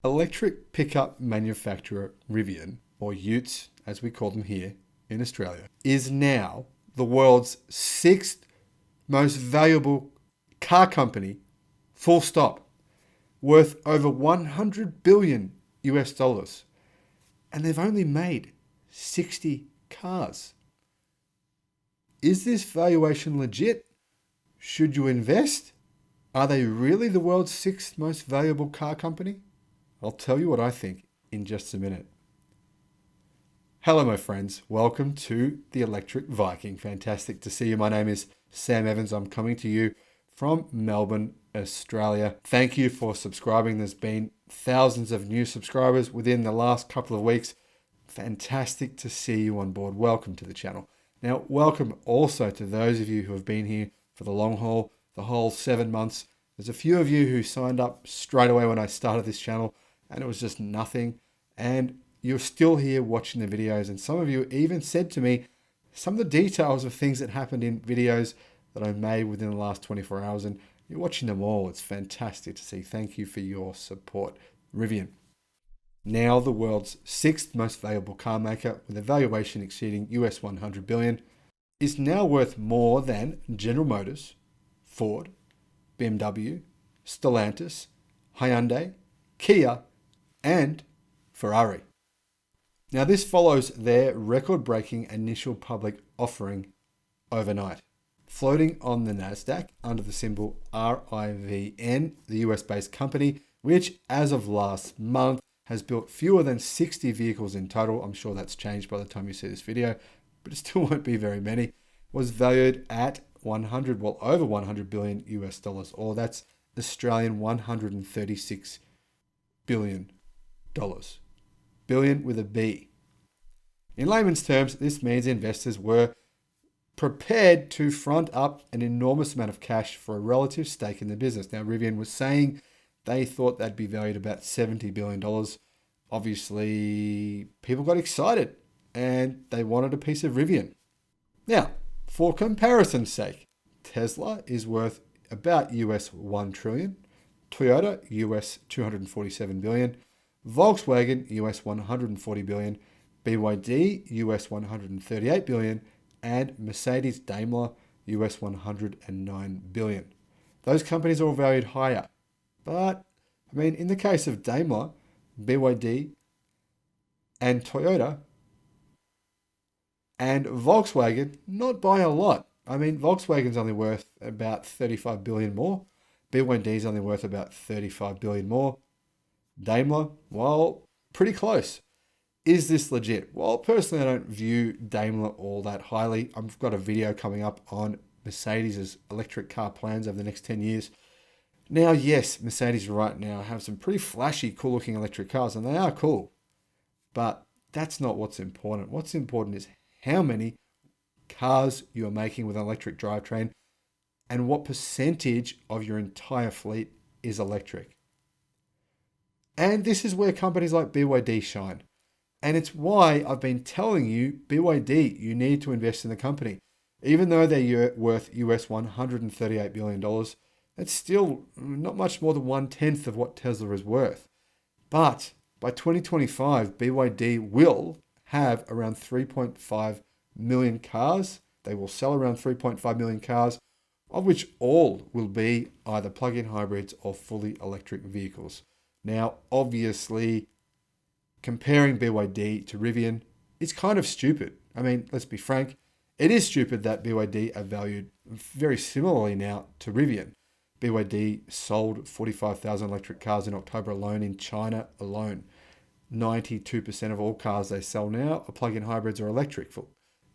Electric pickup manufacturer Rivian, or Utes as we call them here in Australia, is now the world's sixth most valuable car company, full stop, worth over 100 billion US dollars. And they've only made 60 cars. Is this valuation legit? Should you invest? Are they really the world's sixth most valuable car company? I'll tell you what I think in just a minute. Hello, my friends. Welcome to the Electric Viking. Fantastic to see you. My name is Sam Evans. I'm coming to you from Melbourne, Australia. Thank you for subscribing. There's been thousands of new subscribers within the last couple of weeks. Fantastic to see you on board. Welcome to the channel. Now, welcome also to those of you who have been here for the long haul, the whole 7 months. There's a few of you who signed up straight away when I started this channel, and it was just nothing. And you're still here watching the videos. And some of you even said to me some of the details of things that happened in videos that I made within the last 24 hours. And you're watching them all. It's fantastic to see. Thank you for your support. Rivian, now the world's sixth most valuable car maker with a valuation exceeding US 100 billion, is now worth more than General Motors, Ford, BMW, Stellantis, Hyundai, Kia, and Ferrari. Now, this follows their record-breaking initial public offering overnight. Floating on the NASDAQ under the symbol RIVN, the US-based company, which as of last month has built fewer than 60 vehicles in total. I'm sure that's changed by the time you see this video, but it still won't be very many. Was valued at over 100 billion US dollars, or that's Australian 136 billion dollars. Billion with a B. In layman's terms, this means investors were prepared to front up an enormous amount of cash for a relative stake in the business. Now, Rivian was saying they thought they'd be valued about $70 billion. Obviously, people got excited and they wanted a piece of Rivian. Now, for comparison's sake, Tesla is worth about US 1 trillion, Toyota US 247 billion, Volkswagen US 140 billion, BYD US 138 billion, and Mercedes Daimler US 109 billion. Those companies are all valued higher. But, I mean, in the case of Daimler, BYD, and Toyota, and Volkswagen, not by a lot. I mean, Volkswagen's only worth about 35 billion more. BYD's only worth about 35 billion more. Daimler, well, pretty close. Is this legit? Well, personally, I don't view Daimler all that highly. I've got a video coming up on Mercedes' electric car plans over the next 10 years. Now, yes, Mercedes right now have some pretty flashy, cool-looking electric cars, and they are cool. But that's not what's important. What's important is how many cars you're making with an electric drivetrain and what percentage of your entire fleet is electric. And this is where companies like BYD shine. And it's why I've been telling you, BYD, you need to invest in the company. Even though they're worth US $138 billion, that's still not much more than 1/10 of what Tesla is worth. But by 2025, BYD will have around 3.5 million cars. They will sell around 3.5 million cars, of which all will be either plug-in hybrids or fully electric vehicles. Now, obviously, comparing BYD to Rivian is kind of stupid. I mean, let's be frank. It is stupid that BYD are valued very similarly now to Rivian. BYD sold 45,000 electric cars in October alone in China alone. 92% of all cars they sell now are plug-in hybrids or electric.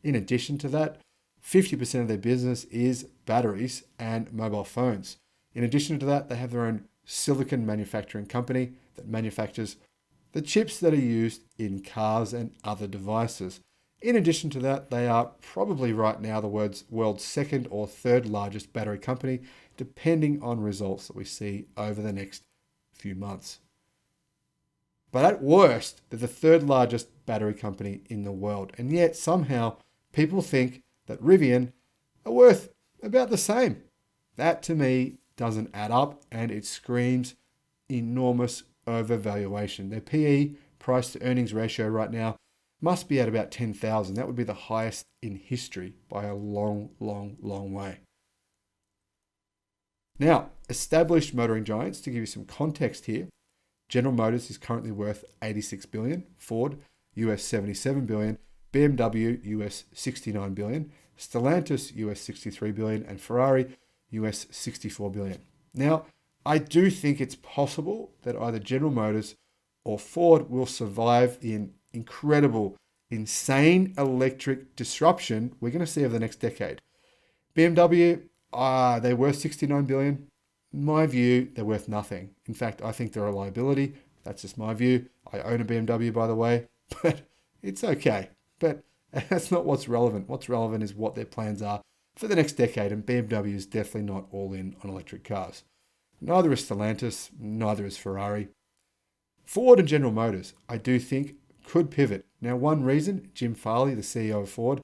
In addition to that, 50% of their business is batteries and mobile phones. In addition to that, they have their own silicon manufacturing company that manufactures the chips that are used in cars and other devices. In addition to that, they are probably right now the world's second or third largest battery company, depending on results that we see over the next few months. But at worst, they're the third largest battery company in the world. And yet somehow people think that Rivian are worth about the same. That to me doesn't add up, and it screams enormous overvaluation. Their PE, price to earnings ratio right now, must be at about 10,000. That would be the highest in history by a long, long, long way. Now, established motoring giants, to give you some context here, General Motors is currently worth $86 billion, Ford, US $77 billion, BMW, US $69 billion, Stellantis, US $63 billion, and Ferrari, US $64 billion. Now, I do think it's possible that either General Motors or Ford will survive the incredible, insane electric disruption we're going to see over the next decade. BMW, they're worth $69 billion. In my view, they're worth nothing. In fact, I think they're a liability. That's just my view. I own a BMW, by the way, but it's okay. But that's not what's relevant. What's relevant is what their plans are for the next decade, and BMW is definitely not all in on electric cars. Neither is Stellantis, neither is Ferrari. Ford and General Motors, I do think, could pivot. Now, one reason, Jim Farley, the CEO of Ford,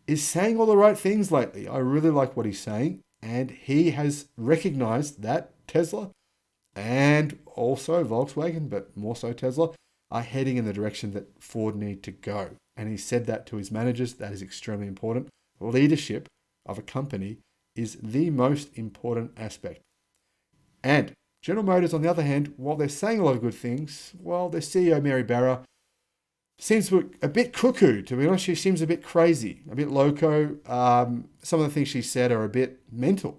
is saying all the right things lately. I really like what he's saying, and he has recognized that Tesla and also Volkswagen, but more so Tesla, are heading in the direction that Ford need to go. And he said that to his managers. That is extremely important. Leadership of a company is the most important aspect. And General Motors, on the other hand, while they're saying a lot of good things, well, their CEO, Mary Barra, seems a bit cuckoo, to be honest. She seems a bit crazy, a bit loco. Some of the things she said are a bit mental.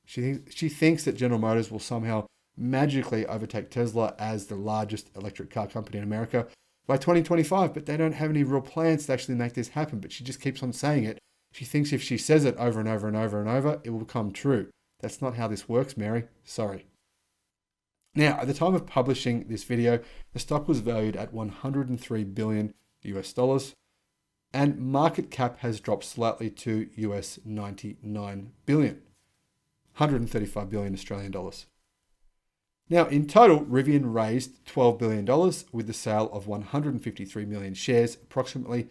She thinks that General Motors will somehow magically overtake Tesla as the largest electric car company in America by 2025, but they don't have any real plans to actually make this happen. But she just keeps on saying it. She thinks if she says it over and over and over and over, it will become true. That's not how this works, Mary. Sorry. Now, at the time of publishing this video, the stock was valued at $103 billion US dollars, and market cap has dropped slightly to US 99 billion, 135 billion Australian dollars. Now, in total, Rivian raised $12 billion with the sale of 153 million shares, approximately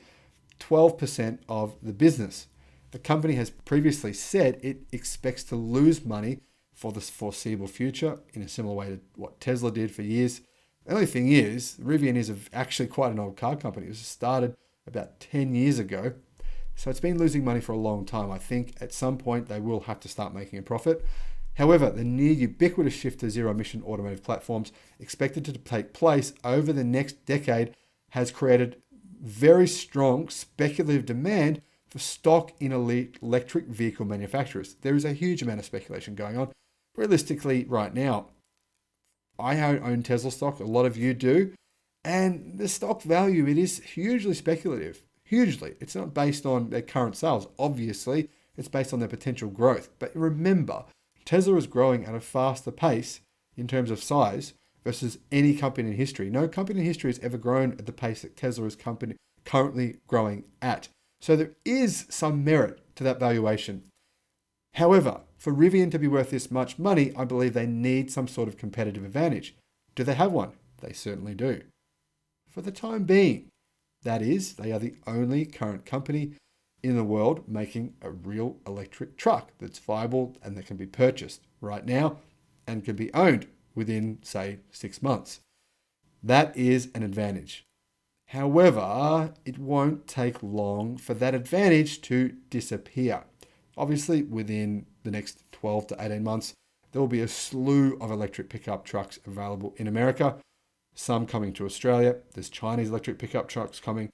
12% of the business. The company has previously said it expects to lose money for the foreseeable future in a similar way to what Tesla did for years. The only thing is, Rivian is actually quite an old car company. It was started about 10 years ago. So it's been losing money for a long time. I think at some point they will have to start making a profit. However, the near ubiquitous shift to zero-emission automotive platforms expected to take place over the next decade has created very strong speculative demand for stock in electric vehicle manufacturers. There is a huge amount of speculation going on. Realistically, right now, I own Tesla stock. A lot of you do. And the stock value, it is hugely speculative. Hugely. It's not based on their current sales. Obviously, it's based on their potential growth. But remember, Tesla is growing at a faster pace in terms of size versus any company in history. No company in history has ever grown at the pace that Tesla is currently growing at. So there is some merit to that valuation. However, for Rivian to be worth this much money, I believe they need some sort of competitive advantage. Do they have one? They certainly do. For the time being, that is, they are the only current company in the world making a real electric truck that's viable and that can be purchased right now and can be owned within, say, 6 months. That is an advantage. However, it won't take long for that advantage to disappear. Obviously, within the next 12 to 18 months, there will be a slew of electric pickup trucks available in America, some coming to Australia. There's Chinese electric pickup trucks coming.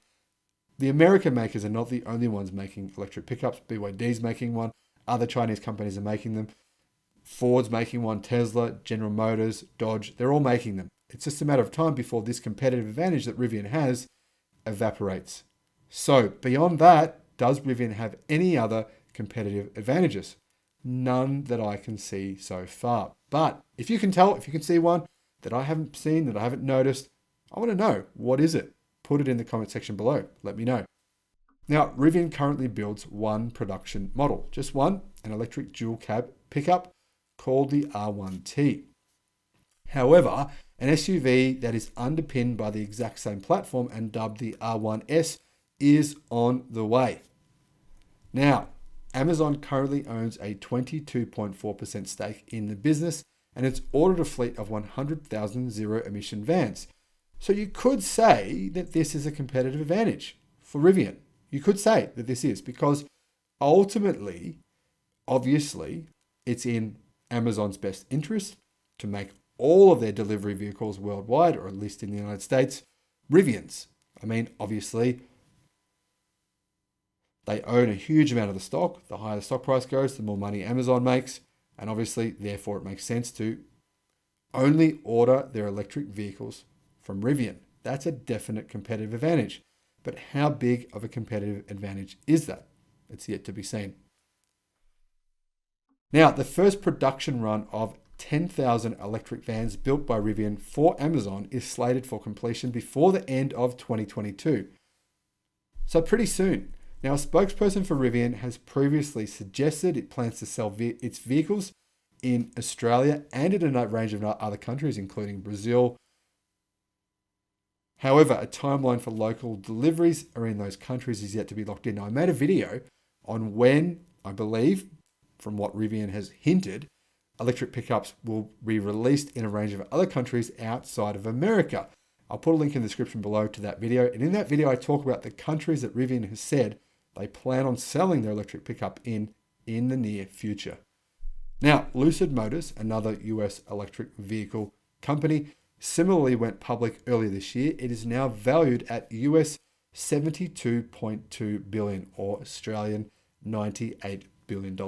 The American makers are not the only ones making electric pickups. BYD's making one. Other Chinese companies are making them. Ford's making one. Tesla, General Motors, Dodge, they're all making them. It's just a matter of time before this competitive advantage that Rivian has evaporates. So beyond that, does Rivian have any other competitive advantages? None that I can see so far. But if you can tell, if you can see one that I haven't seen, that I haven't noticed, I want to know, what is it? Put it in the comment section below. Let me know. Now, Rivian currently builds one production model, just one, an electric dual cab pickup called the R1T. However, an SUV that is underpinned by the exact same platform and dubbed the R1S is on the way. Now, Amazon currently owns a 22.4% stake in the business, and it's ordered a fleet of 100,000 zero-emission vans. So you could say that this is a competitive advantage for Rivian. You could say that this is, because ultimately, obviously, it's in Amazon's best interest to make all of their delivery vehicles worldwide, or at least in the United States, Rivians. I mean, obviously, they own a huge amount of the stock. The higher the stock price goes, the more money Amazon makes. And obviously, therefore, it makes sense to only order their electric vehicles from Rivian. That's a definite competitive advantage. But how big of a competitive advantage is that? It's yet to be seen. Now, the first production run of 10,000 electric vans built by Rivian for Amazon is slated for completion before the end of 2022. So pretty soon. Now, a spokesperson for Rivian has previously suggested it plans to sell its vehicles in Australia and in a range of other countries, including Brazil. However, a timeline for local deliveries are in those countries is yet to be locked in. Now, I made a video on when, I believe, from what Rivian has hinted, electric pickups will be released in a range of other countries outside of America. I'll put a link in the description below to that video. And in that video, I talk about the countries that Rivian has said they plan on selling their electric pickup in the near future. Now, Lucid Motors, another US electric vehicle company, similarly went public earlier this year. It is now valued at US $72.2 billion, or Australian $98 billion.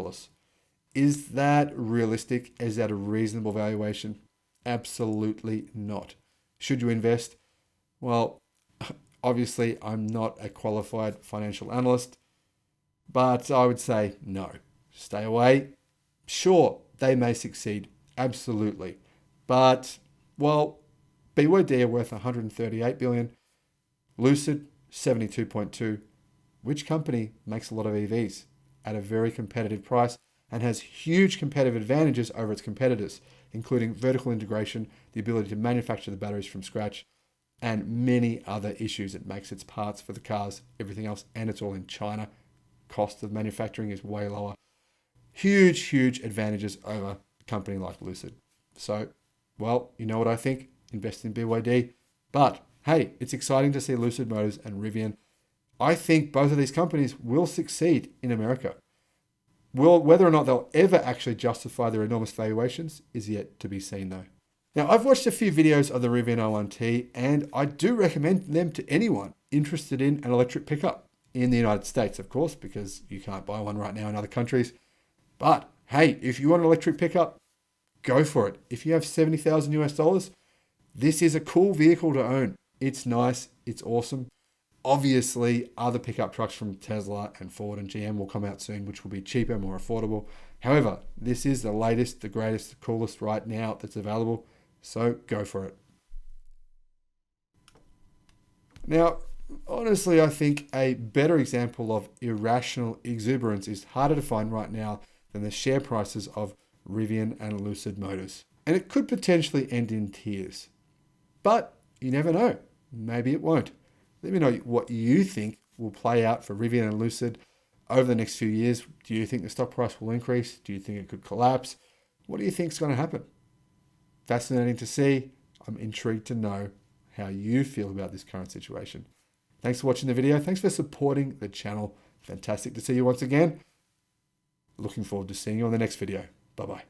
Is that realistic? Is that a reasonable valuation? Absolutely not. Should you invest? Well, obviously, I'm not a qualified financial analyst, but I would say no. Stay away. Sure, they may succeed. Absolutely. But, well, BYD are worth $138 billion. Lucid, $72.2. Which company makes a lot of EVs at a very competitive price and has huge competitive advantages over its competitors, including vertical integration, the ability to manufacture the batteries from scratch, and many other issues. It makes its parts for the cars, everything else, and it's all in China. Cost of manufacturing is way lower. Huge, huge advantages over a company like Lucid. So, well, you know what I think? Invest in BYD. But, hey, it's exciting to see Lucid Motors and Rivian. I think both of these companies will succeed in America. Whether or not they'll ever actually justify their enormous valuations is yet to be seen, though. Now, I've watched a few videos of the Rivian R1T, and I do recommend them to anyone interested in an electric pickup in the United States, of course, because you can't buy one right now in other countries. But hey, if you want an electric pickup, go for it. If you have $70,000 US, this is a cool vehicle to own. It's nice. It's awesome. Obviously, other pickup trucks from Tesla and Ford and GM will come out soon, which will be cheaper, more affordable. However, this is the latest, the greatest, the coolest right now that's available. So go for it. Now, honestly, I think a better example of irrational exuberance is harder to find right now than the share prices of Rivian and Lucid Motors. And it could potentially end in tears. But you never know. Maybe it won't. Let me know what you think will play out for Rivian and Lucid over the next few years. Do you think the stock price will increase? Do you think it could collapse? What do you think is going to happen? Fascinating to see. I'm intrigued to know how you feel about this current situation. Thanks for watching the video. Thanks for supporting the channel. Fantastic to see you once again. Looking forward to seeing you on the next video. Bye-bye.